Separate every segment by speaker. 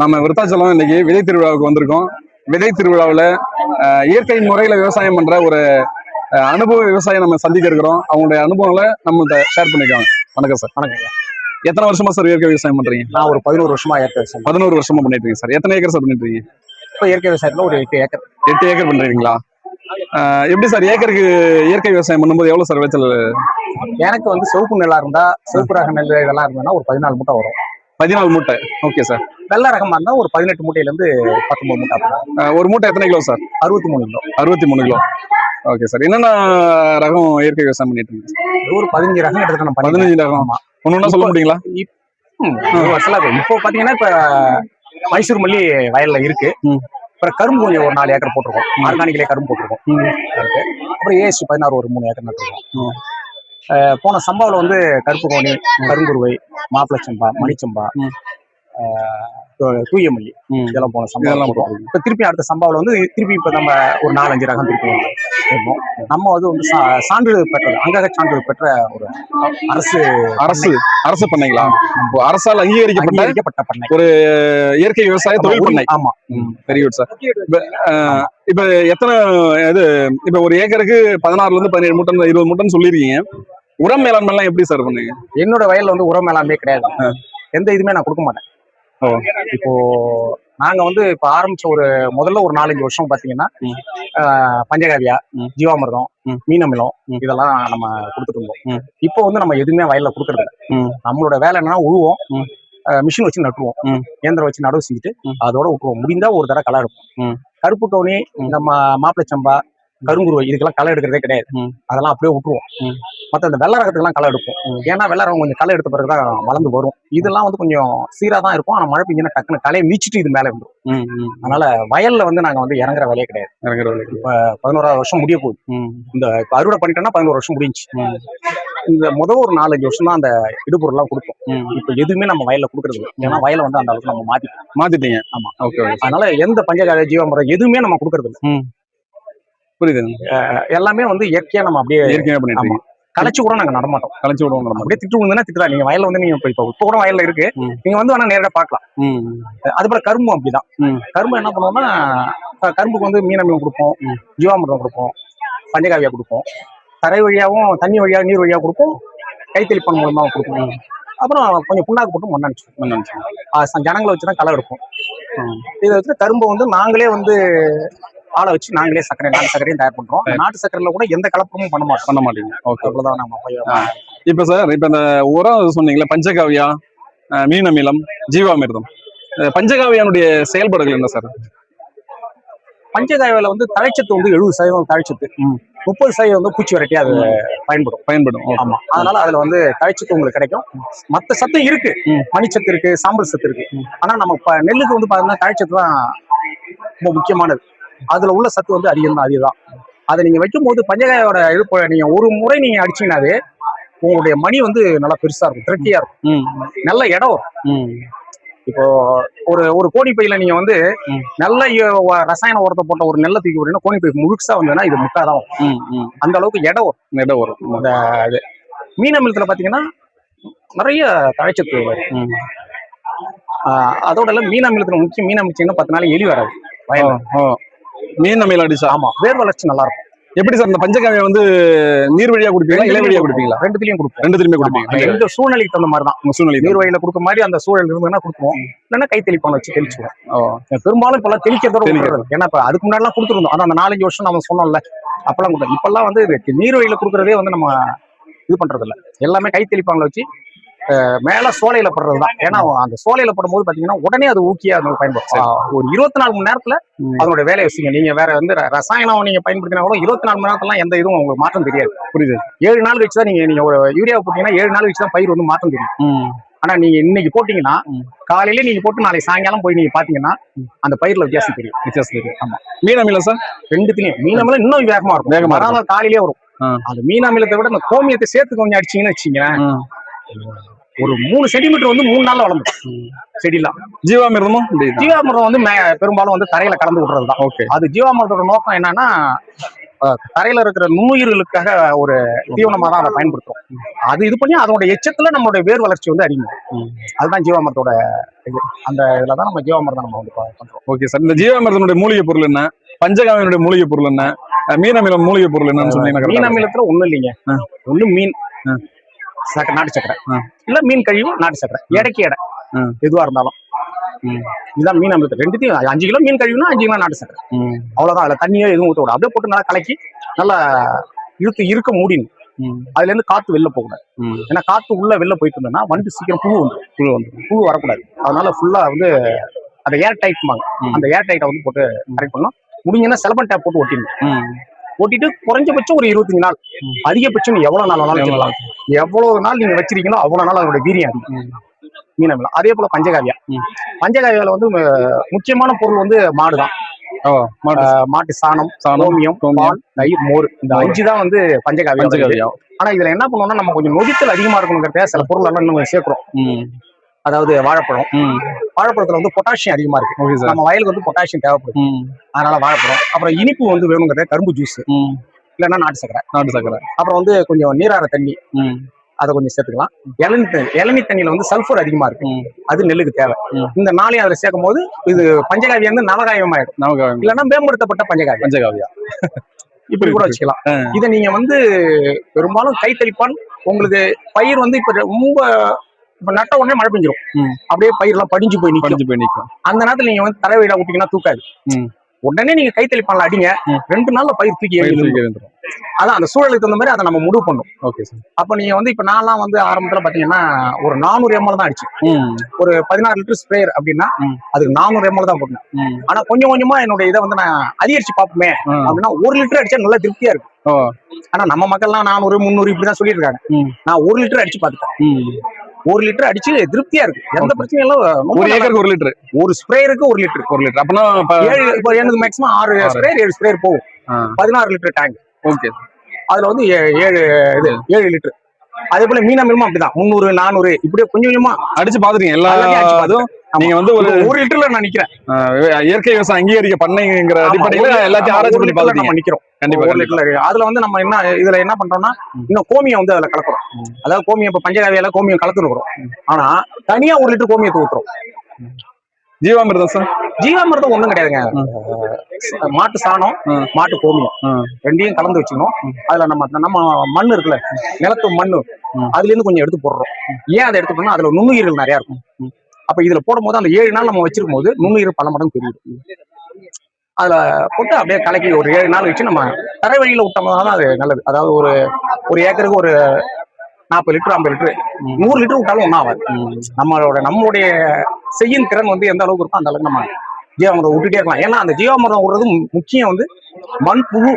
Speaker 1: நம்ம விருத்தாச்சலம் இன்னைக்கு விதை திருவிழாவுக்கு வந்திருக்கோம். விதை திருவிழாவில் இயற்கை முறையில விவசாயம் பண்ற ஒரு அனுபவ விவசாயம் நம்ம சந்திக்க இருக்கிறோம். அவங்களுடைய அனுபவங்களை நம்மள்ட்ட ஷேர் பண்ணிருக்காங்க. வணக்கம் சார்.
Speaker 2: வணக்கம்.
Speaker 1: எத்தனை வருஷமா சார் இயற்கை விவசாயம் பண்றீங்க?
Speaker 2: நான் ஒரு 11 வருஷமா இயற்கை விவசாயம்
Speaker 1: 11 வருஷமா பண்ணிட்டு இருக்கீங்க சார். எத்தனை ஏக்கர் சார் பண்ணிட்டு இருக்கீங்க?
Speaker 2: இப்போ இயற்கை விவசாயத்துல ஒரு 8 ஏக்கர்.
Speaker 1: 8 ஏக்கர் பண்றீங்களா? எப்படி சார் ஏக்கருக்கு இயற்கை விவசாயம் பண்ணும்போது எவ்வளவு சார் விளைச்சல்?
Speaker 2: எனக்கு வந்து சிவப்பு நெல்லா இருந்தா, சிவப்பு ரக நெல் இதெல்லாம் இருந்ததுன்னா ஒரு 14 மூட்டை வரும்.
Speaker 1: 14 மூட்டை. Okay sir.
Speaker 2: வெள்ளை ரகமா இருந்தா ஒரு 18 மூட்டையில இருந்து 19 மூட்டை.
Speaker 1: ஒரு மூட்டை எத்தனை kilo sir?
Speaker 2: 63 kilo.
Speaker 1: 63 kilo. Okay sir. என்னென்ன ரகம் இயற்கை விவசாயம் பண்ணிட்டு இருக்கீங்க?
Speaker 2: ஒரு 15 ரகம் எடுத்துட்டு நம்ம
Speaker 1: 15 ரகம். ஒன்னொன்னா சொல்ல முடியுங்களா?
Speaker 2: இப்போ பாத்தீங்கன்னா இப்ப மைசூர் மல்லி வயல்ல இருக்கு. அப்புறம் கரும்பு கொஞ்சம் ஒரு 4 ஏக்கர் போட்டிருக்கோம். ஆர்கானிக்லேயே கரும்பு போட்டிருக்கோம். அப்புறம் ஏஎஸ்சி 16 ஒரு 3 ஏக்கர் நட்டுருக்கோம். போன சம்பாவில் வந்து கருப்பு கோணி, கருங்குருவை, மாப்பிளை சம்பா, மணிச்சம்பா, தூய மல்லி இதெல்லாம் போன சம்பாவெல்லாம் போடுவோம். இப்போ திருப்பி அடுத்த சம்பாவில் வந்து திருப்பி இப்போ நம்ம ஒரு 4-5 ரகம் திருப்பி இருப்போம். நம்ம அது வந்து சான்றிதழ் பெற்றது, அங்கக சான்றிதழ் பெற்ற ஒரு
Speaker 1: அரசு பண்ணைங்களா? அரசால் அங்கீகரிக்கப்பட்ட பண்ணை, ஒரு இயற்கை விவசாய தொழில் பண்ணை.
Speaker 2: ஆமா,
Speaker 1: வெரி குட் சார். இப்ப எத்தனை இது இப்ப ஒரு ஏக்கருக்கு 16ல இருந்து 17 மூட்டை 20 மூட்டைன்னு சொல்லிருக்கீங்க. உரம் மேலாண்மை எல்லாம் எப்படி சார் பண்ணுங்க?
Speaker 2: என்னோட வயல்ல வந்து உரம் மேலாண்மை கிடையாது. எந்த இதுவுமே நான் கொடுக்க மாட்டேன். இப்போ நாங்க வந்து இப்ப ஆரம்பிச்ச முதல்ல ஒரு 4-5 வருஷம் பாத்தீங்கன்னா பஞ்சகாவியா, ஜீவாமிர்தம், மீனமிலம் இதெல்லாம் நம்ம கொடுத்துட்டு இருந்தோம். இப்போ வந்து நம்ம எதுவுமே வயல்ல கொடுக்கறது இல்லை. நம்மளோட வேலை என்னன்னா உழுவோம், மிஷின் வச்சு நட்டுருவோம், இயந்திரம் வச்சு நடவு செஞ்சுட்டு அதோட விட்டுருவோம். முடிந்தா ஒரு தடவை களை எடுப்போம். கருப்பு கவுனி, நம்ம மாப்பிளை சம்பா, கருங்குருவை இதுக்கெல்லாம் களை எடுக்கிறதே கிடையாது. அதெல்லாம் அப்படியே விட்டுருவோம். மற்ற இந்த வெள்ளை ரகத்துக்கெல்லாம் களை எடுப்போம். ஏன்னா வெள்ளை ரகம் கொஞ்சம் களை எடுத்த பிறகுதான் வளர்ந்து வரும். இதெல்லாம் வந்து கொஞ்சம் சீரா தான் இருக்கும். ஆனா மழை பெஞ்சுன்னா டக்குன்னு களையை மீச்சிட்டு இது மேலே வந்துடும். அதனால வயல்ல வந்து நாங்க வந்து இறங்குற வேலையே கிடையாது. இப்ப 11ஆவது வருஷம் முடிய போகுது. இந்த இப்ப அறுவடை பண்ணிட்டோம்னா 11 வருஷம் முடிஞ்சு. இந்த ஒரு 4-5 வருஷம் தான் அந்த இடுபொருள் எல்லாம் கொடுத்தோம். இப்ப எதுவுமே நம்ம வயல்ல கொடுக்கறது இல்லை. ஏன்னா வயலை வந்து அந்த அளவுக்கு நம்ம மாத்திட்டீங்க. ஆமா, ஓகே. அதனால எந்த பஞ்சகாவிய ஜீவாமிரம் எதுவுமே நம்ம கொடுக்கறது இல்லை.
Speaker 1: புரியுது.
Speaker 2: எல்லாமே வந்து இயற்கையா நம்ம அப்படியே பண்ணிட்டோம். களைச்சு கூட நாங்க நடமாட்டோம். களைச்சு கூட அப்படியே திட்டு விழுந்துன்னா திட்டுறா. நீங்க வயல்ல வந்து நீங்க இப்ப கூட வயல்ல இருக்கு, நீங்க வந்து வேணா நேரடியா பாக்கலாம். அதுபோல கரும்பும் அப்படிதான். கரும்பு என்ன பண்ணுவோம்னா, கரும்புக்கு வந்து மீனமிலம் கொடுப்போம், ஜீவாமிர்தம் கொடுப்போம், பஞ்சகாவியா கொடுப்போம், தரை வழியாவும் தண்ணி வழியா நீர் வழியா கொடுப்போம், கைத்தெளிப்பன் மூலமா கொடுப்போம். அப்புறம் கொஞ்சம் புண்ணாக்கு போட்டு மண்ணடிச்சு ஜனங்களை வச்சுதான் களை எடுப்போம். இதை வச்சு கரும்பு வந்து நாங்களே வந்து ஆளை வச்சு நாங்களே நாட்டு சர்க்கரையும் தயார் பண்றோம். நாட்டு சர்க்கரையில கூட எந்த கலப்படமும் பண்ண மாட்டீங்க. ஓகே, அவ்வளவுதான் நம்ம.
Speaker 1: இப்ப சார், இப்ப இந்த உரம் சொன்னீங்களா, பஞ்சகாவியா, மீனமிலம், ஜீவாமிர்தம், பஞ்சகாவியானுடைய செயல்பாடுகள் என்ன சார்?
Speaker 2: பஞ்சகாவியில வந்து தழைச்சத்து வந்து 70% தழைச்சத்து, 30% வந்து பூச்சி விரட்டியா அது பயன்படும். ஆமா, அதனால அதுல வந்து தழைச்சத்து உங்களுக்கு கிடைக்கும். மத்த சத்து இருக்கு, மணிச்சத்து இருக்கு, சாம்பல் சத்து இருக்கு. ஆனா நம்ம நெல்லுக்கு வந்து பாத்தீங்கன்னா தழைச்சத்து தான் ரொம்ப முக்கியமானது. அதுல உள்ள சத்து வந்து அதிகம். அதை நீங்க வைக்கும் போது பஞ்சகாயோட இழுப்பு நீங்க ஒரு முறை நீங்க அடிச்சீங்கன்னாவே உங்களுடைய மணி வந்து நல்லா பெருசா இருக்கும், திரட்டியா இருக்கும், நல்ல இடம் வரும். இப்போ ஒரு கோணி பையில நீங்க வந்து நல்ல ரசாயன உரத்தை போட்ட ஒரு நெல்லை தூக்கி விட்டீங்கன்னா கோணி பை முழுசா வந்ததுன்னா இது முக்காதான் வரும். அந்த அளவுக்கு இடம் வரும். இந்த மீனமிலத்துல பாத்தீங்கன்னா நிறைய தழைச்சத்து வரும். அதோட எல்லாம் மீனமிலத்துல முக்கியம், மீனமிச்சீங்கன்னா 10 நாள் எலி வராது.
Speaker 1: மீன் அமிலம் அடிச்சா
Speaker 2: ஆமா, வேர் வளர்ச்சி நல்லா இருக்கும்.
Speaker 1: எப்படி சார் இந்த பஞ்சகாவியை வந்து நீர் வழியா குடிப்பீங்களா, இலை வழியா குடிப்பீங்களா?
Speaker 2: ரெண்டுத்திலயும் கொடுப்போம்.
Speaker 1: ரெண்டுத்திலுமே கொடுப்பீங்க.
Speaker 2: எந்த சூழ்நிலைக்கு தகுந்த மாதிரி தான். சூழ்நிலை நீர் வழியில கொடுக்க மாதிரி அந்த சூழல் இருந்ததுன்னா கொடுப்போம். இல்லைன்னா கைத்தெளிப்பான வச்சு தெளிச்சுவோம். பெரும்பாலும் இப்பெல்லாம் தெளிக்கிறதோட, ஏன்னா இப்ப அதுக்கு முன்னாடி எல்லாம் கொடுத்துருந்தோம். அதான் அந்த 4-5 வருஷம் நம்ம சொன்னோம்ல, அப்பெல்லாம் கொடுத்தோம். இப்பெல்லாம் வந்து நீர் வழியில கொடுக்கறதே வந்து நம்ம இது பண்றது இல்லை. எல்லாமே கைத்தெளிப்பாங்களை வச்சு மேல சோலையில படுறதுதான். ஏன்னா அந்த சோலையில படும்போது பாத்தீங்கன்னா உடனே அது ஊக்கியா பயன்படுத்தும். ஒரு 24 மணி நேரத்துல அதோட வேலையை வச்சுங்க. நீங்க வேற வந்து ரசாயனம் நீங்க பயன்படுத்தினா கூட 24 மணி நேரத்துல எந்த இதுவும் உங்களுக்கு மாற்றம் தெரியாது. புரியுது. 7 நாள் வச்சுதான் நீங்க ஒரு யூரியா போட்டீங்கன்னா 7 நாள் வச்சுதான் பயிர் வந்து மாற்றம் தெரியும். ஆனா நீங்க இன்னைக்கு போட்டீங்கன்னா காலையில நீங்க போட்டு நாளைக்கு சாயங்காலம் போய் நீங்க பாத்தீங்கன்னா அந்த பயிர்ல வித்தியாசம் தெரியும். ஆமா,
Speaker 1: மீனமிலம் சார்
Speaker 2: ரெண்டுத்திலயும் மீனமிலம் இன்னும் வேகமா இருக்கும். வேகமா காலையிலேயே வரும். அந்த மீனமிலத்தை விட அந்த கோமியத்தை சேர்த்து கொஞ்சம் அடிச்சீங்கன்னு வச்சுங்களேன், ஒரு 3 சென்டிமீட்டர் வந்து 3 நாள்ல வளர்ந்துடும் செடிலாம். ஜீவாமிர்தம் வந்து பெரும்பாலும் வந்து தரையில கலந்து விடுறதுதான். அது ஜீவாமிர்தத்தோட நோக்கம் என்னன்னா, தரையில இருக்கிற நுண்ணுயிர்களுக்காக ஒரு தீவனமா தான் அதை பயன்படுத்துறோம். அது இது பண்ணி அதோட எச்சத்துல நம்மளுடைய வேர் வளர்ச்சி வந்து அதிகமாகும். அதுதான் ஜீவாமிர்தத்தோட இது. அந்த இதுலதான் நம்ம ஜீவாமிர்தம் நம்ம வந்து பண்றோம்.
Speaker 1: Okay sir. இந்த ஜீவாமிர்தனுடைய மூலிகை பொருள் என்ன, பஞ்சகாவியனுடைய மூலிகை பொருள் என்ன, மீனமிலம் மூலிகை பொருள் என்னன்னு சொன்னீங்கன்னா
Speaker 2: மீன் அமிலத்துல ஒண்ணும் இல்லைங்க. ஒண்ணு மீன் நாட்டு சக்கரை, இல்ல மீன் கழிவு நாட்டு சக்கரை, எடைக்கு எடை எதுவா இருந்தாலும் இதுதான் மீன் அமிலத்தில். ரெண்டுத்தையும் 5 கிலோ மீன் கழிவுனா 5 கிலோ நாட்டு சக்கரை, அவ்வளவுதான். அதுல தண்ணியோ எதுவும் ஊற்ற விட அப்படியே போட்டு நல்லா கலக்கி நல்லா இருக்க மூடிடணும். அதுல இருந்து காத்து வெளில போகக்கூடாது. ஏன்னா காத்து உள்ள வெளில போயிட்டு இருந்தோம்னா வண்டு சீக்கிரம் புழு வரக்கூடாது. அதனால ஃபுல்லா வந்து அந்த ஏர் டைட்மாங்க, அந்த ஏர் டைட்டை வந்து போட்டு கரெக்ட் பண்ணணும். முடிஞ்சதுன்னா செலபன் டேப் போட்டு ஒட்டிடணும். ஒட்டிட்டு குறைஞ்சபட்சம் ஒரு 25 நாள், அதிகபட்சம் எவ்வளவு நாள் வேணாலும் எவ்வளவு நாள் நீங்க வச்சிருக்கீங்களோ அவ்வளவு நாள் அதோட வீரியம் அதிகம். மீனமிலம் அதே போல பஞ்சகாவியா. பஞ்சகாவியால வந்து முக்கியமான பொருள் வந்து மாடுதான். மாட்டு சாணம், கோமியம், பால், தயிர், மோர், இந்த 5 தான் வந்து பஞ்சகாவியா. ஆனா இதுல என்ன பண்ணுவோம்னா நம்ம கொஞ்சம் நொதித்தல் அதிகமா இருக்கணுங்கிறத சில பொருள் எல்லாம் நம்ம சேர்க்கிறோம். அதாவது வாழைப்பழத்துல வந்து பொட்டாசியம் அதிகமா இருக்கு. நம்ம வயலுக்கு வந்து பொட்டாசியம் தேவைப்படுது, அதனால வாழைப்பழம். அப்புறம் இனிப்பு வந்து வேணுங்கிறத கரும்பு ஜூஸ், இல்லைன்னா நாட்டு சக்கரை. அப்புறம் வந்து கொஞ்சம் நீராற தண்ணி, அதை கொஞ்சம் சேர்த்துக்கலாம். இளநீ தண்ணியில வந்து சல்பர் அதிகமா இருக்கு, அது நெல்லுக்கு தேவை. இந்த 4ஐயும் அதுல சேர்க்கும் போது இது பஞ்சகாவியம் வந்து நவகாவியம் ஆயிடும், இல்லைன்னா மேம்படுத்தப்பட்ட பஞ்சகாவியா இப்படி கூட வச்சுக்கலாம். இதை நீங்க வந்து பெரும்பாலும் கைத்தளிப்பான். உங்களுக்கு பயிர் வந்து இப்ப ரொம்ப நட்ட உடனே மழை பெஞ்சிரும், அப்படியே பயிர் எல்லாம் படிஞ்சு போய் நிற்கும். அந்த நேரத்துல நீங்க வந்து தரை வெயில விட்டீங்கன்னா தூக்காது. உடனே நீங்க கைத்தளிப்பான்ல அடிங்க, 2 நாள்ல பயிர் தூக்கி எழுந்துரும். அதான் அந்த சூழலுக்கு தகுந்த மாதிரி அதை நம்ம முடிவு பண்ணும். Okay sir. அப்ப நீங்க வந்து இப்ப நான்லாம் வந்து ஆரம்பத்துல பாத்தீங்கன்னா ஒரு 400 ml தான் அடிச்சு, ஒரு 16 லிட்டர் ஸ்ப்ரேயர் அப்படின்னா அதுக்கு 400 ml தான் போட்டேன். ஆனா கொஞ்சம் கொஞ்சமா என்னோட இதை வந்து நான் அதிகரிச்சு பார்ப்போமே அப்படின்னா 1 லிட்டர் அடிச்சா நல்லா திருப்தியா இருக்கும். ஆனா நம்ம மக்கள்லாம் 400 300 இப்படிதான் சொல்லிட்டு இருக்காங்க. நான் 1 லிட்டர் அடிச்சு பார்த்துட்டேன். 1 லிட்டர் அடிச்சு திருப்தியா இருக்கு, எந்த பிரச்சனையும் இல்ல.
Speaker 1: ஒரு ஏக்கருக்கு 1 லிட்டர், ஒரு
Speaker 2: ஸ்ப்ரேயருக்கு 1 லிட்டர். அப்பனா எனக்கு மேக்ஸிமம் 6 ஸ்ப்ரேயர் 7 ஸ்ப்ரேயர் போகும். 16 லிட்டர் டேங்க். ஓகே. அதுல வந்து 7 லிட்டர். அதே போல மீன் அமிலமும் அப்படிதான் 300 400 இப்படியே கொஞ்சம் கொஞ்சமா அடிச்சு பாத்துருக்கீங்க. எல்லாத்தையும் நீங்க வந்து ஒரு லிட்டர்ல நான் நிக்கிறேன்.
Speaker 1: இயற்கை விவசாயம் அங்கீகரிக்க பண்ணைங்கிற அடிப்படையில எல்லாத்தையும் ஆராய்ச்சி பண்ணி பாத்துட்டு நம்ம நிக்கிறோம்.
Speaker 2: கண்டிப்பா 1 லிட்டர்ல. அதுல வந்து நம்ம இதுல என்ன பண்றோம்னா இன்னும் கோமியம் வந்து அதுல கலக்குறோம். அதாவது கோமியம் இப்ப பஞ்சகாவியால கோமியம் கலந்துருக்கிறோம். ஆனா தனியா 1 லிட்டர் கோமியத்தை ஊத்துறோம்.
Speaker 1: ஜீவாமிர்தம் சார்? ஜீவாமிர்தம்
Speaker 2: ஒண்ணும் கிடையாதுங்க. மாட்டு சாணம், மாட்டு கோமியம் ரெண்டையும் கலந்து வச்சுக்கணும். அதுல நம்ம மண்ணு இருக்குல்ல, நிலத்து மண்ணு, அதுல இருந்து கொஞ்சம் எடுத்து போடுறோம். ஏன் அதை எடுத்து போனா அதுல நுண்ணுயிர்கள் நிறைய இருக்கும். அப்ப இதுல போடும் போது அந்த 7 நாள் நம்ம வச்சிருக்கும் போது நுண்ணுயிர் பல மடங்கு தெரியும். அதுல போட்டு அப்படியே கலக்கி ஒரு 7 நாள் வச்சு நம்ம தரை வழியில விட்டோம்னா அது நல்லது. அதாவது ஒரு ஏக்கருக்கு ஒரு 40 லிட்டர் 50 லிட்டர் 100 லிட்டர் விட்டாலும் ஒன்றும் ஆகாது. நம்மளுடைய செய்யும் திறன் வந்து எந்த அளவுக்கு இருக்கும் அந்த அளவுக்கு நம்ம ஜீவாமிர்தம் விட்டுட்டே இருக்கலாம். ஏன்னா அந்த ஜீவாமிர்தம் விடுறது முக்கியம் வந்து மண்புழு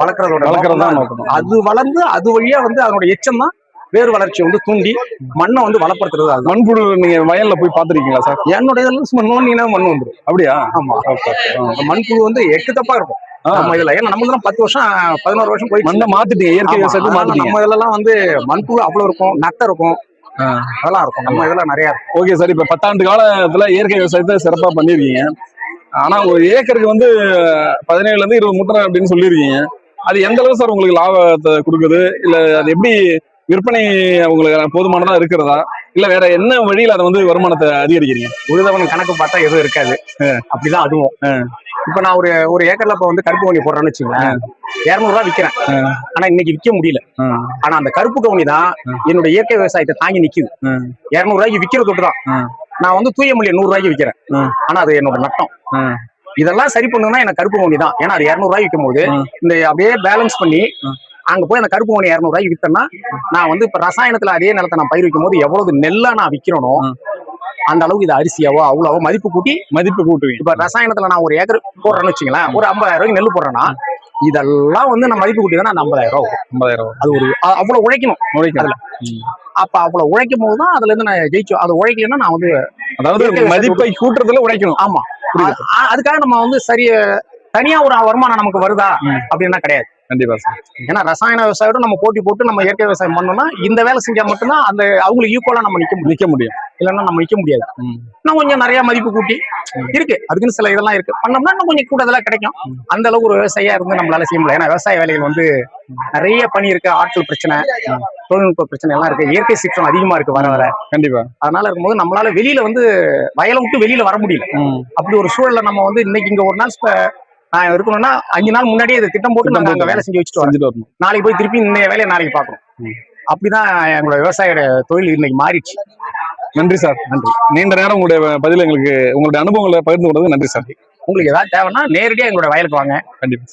Speaker 2: வளர்க்கறதா. அது வளர்ந்து அது வழியா வந்து அதனோட எச்சம் தான் வேறு வளர்ச்சி வந்து தூண்டி மண்ணை வந்து வளப்படுத்துறது. அது மண்புழு நீங்க வயல்ல போய் பாத்துருக்கீங்களா சார்? என்னோட இதெல்லாம் மண் வந்துடும். அப்படியா? ஆமா. மண்புழு வந்து எட்டு தப்பா இருக்கும் நம்ம இதுல. ஏன்னா நம்ம 10 வருஷம் 11 வருஷம் போய் மண்ணை மாத்திட்டீங்க, இயற்கை விவசாயத்தை மாத்திட்டீங்க. நம்ம இதெல்லாம் வந்து மண்புழு அவ்வளவு இருக்கும், நட்டை இருக்கும், அதெல்லாம் இருக்கும். நம்ம இதெல்லாம் நிறைய இருக்கும். Okay sir. இப்ப 10 ஆண்டு காலத்துல இயற்கை விவசாயத்தை சிறப்பா பண்ணிருக்கீங்க. ஆனா ஒரு ஏக்கருக்கு வந்து 17ல இருந்து 20 மூட்டை அப்படின்னு சொல்லியிருக்கீங்க. அது எந்த அளவு சார் உங்களுக்கு லாபத்தை கொடுக்குது? இல்ல அது எப்படி விற்பனை உங்களுக்கு போதுமானதா இருக்கிறதா, இல்ல வேற என்ன வழியில அதை வந்து வருமானத்தை அதிகரிக்கிறீங்க? உழுதவன் கணக்கு பார்த்தா எதுவும் இருக்காது, அப்படிதான் அதுவும். இப்ப நான் ஒரு ஏக்கர்ல இப்ப வந்து கருப்பு கவுனி போடுறேன்னு வச்சுக்கோங்களேன், 200 ரூபாய் விற்கிறேன். ஆனா இன்னைக்கு விற்க முடியல. ஆனா அந்த கருப்பு கவுனி தான் என்னோட இயற்கை விவசாயத்தை தாங்கி நிக்குது. 200 ரூபாய்க்கு விற்கிறது தொட்டுதான். நான் வந்து தூய மொழியை 100 ரூபாய்க்கு விற்கிறேன். ஆனா அது என்னோட நட்டம். இதெல்லாம் சரி பண்ணுன்னா எனக்கு கருப்பு கவுனி தான். ஏன்னா அது 200 ரூபாய்க்கு விற்கும் போது இந்த அப்படியே பேலன்ஸ் பண்ணி அங்க போய் அந்த கருப்பு கவுனி 200 ரூபாய்க்கு வித்தேன்னா நான் வந்து இப்ப ரசாயனத்துல அதே நிலத்தை நான் பயிர் வைக்கும் போது எவ்வளவு நெல்லா நான் விற்கிறனோ அந்த அளவுக்கு இது அரிசியாவோ அவ்வளவோ மதிப்பு கூட்டுவேன். இப்ப ரசாயனத்துல நான் ஒரு ஏக்கர் போடுறேன்னு வச்சுங்களேன், ஒரு 50,000 ரூபாய்க்கு நெல் போடுறேன்னா இதெல்லாம் வந்து நான் மதிப்பு கூட்டி தானே அந்த 50,000 ரூபாய். அது ஒரு அவ்வளவு உழைக்கணும் அதுல. அப்ப அவ்வளவு உழைக்கும் போதுதான் அதுல இருந்து நான் ஜெயிச்சோம். அது உழைக்கலன்னா நான் வந்து அதாவது மதிப்பை கூட்டுறதுல உழைக்கணும். ஆமா, அதுக்காக நம்ம வந்து தனியா ஒரு வருமானம் நமக்கு வருதா அப்படின்னா கிடையாது.
Speaker 1: கண்டிப்பா சார்.
Speaker 2: ஏன்னா ரசாயன விவசாயோட நம்ம போட்டி போட்டு நம்ம இயற்கை விவசாயம் பண்ணோம்னா இந்த வேலை செஞ்சா மட்டும்தான் அந்த அவங்களுக்கு ஈக்குவலா நம்ம நிக்க முடியும். இல்லைன்னா நம்ம நிக்க முடியாது. இன்னும் கொஞ்சம் நிறைய மதிப்பு கூட்டி இருக்கு, அதுக்குன்னு சில இதெல்லாம் இருக்கு, பண்ணோம்னா இன்னும் கொஞ்சம் கூடுதலா கிடைக்கும். அந்த அளவுக்கு ஒரு விவசாயியா இருந்து நம்மளால செய்ய முடியல. ஏன்னா விவசாய வேலைகள் வந்து நிறைய பணி இருக்கு, ஆட்கள் பிரச்சனை, தொழில்நுட்ப பிரச்சனை எல்லாம் இருக்கு, இயற்கை சீற்றம் அதிகமா இருக்கு வர வர.
Speaker 1: கண்டிப்பா.
Speaker 2: அதனால இருக்கும்போது நம்மளால வெளியில வந்து வயலை விட்டு வெளியில வர முடியல. அப்படி ஒரு சூழல்ல நம்ம வந்து இன்னைக்கு இங்க ஒரு நாள் நான் இருக்கணும்னா 5 நாள் முன்னாடியே இதை திட்டம் போட்டு நாங்க அங்க வேலை செஞ்சு வச்சுட்டு வரணும். நாளைக்கு போய் திருப்பி இந்த வேலையை நாளைக்கு பார்க்கணும். அப்படிதான் எங்களோட விவசாய தொழில் இன்னைக்கு மாறிடுச்சு.
Speaker 1: நன்றி சார். நன்றி. நீண்ட நேரம் உங்களுடைய பதில் எங்களுக்கு உங்களுடைய அனுபவங்களை பகிர்ந்து கொண்டது நன்றி சார்.
Speaker 2: உங்களுக்கு ஏதாவது தேவைன்னா நேரடியாக எங்களோட வயலுக்கு வாங்க.
Speaker 1: கண்டிப்பா.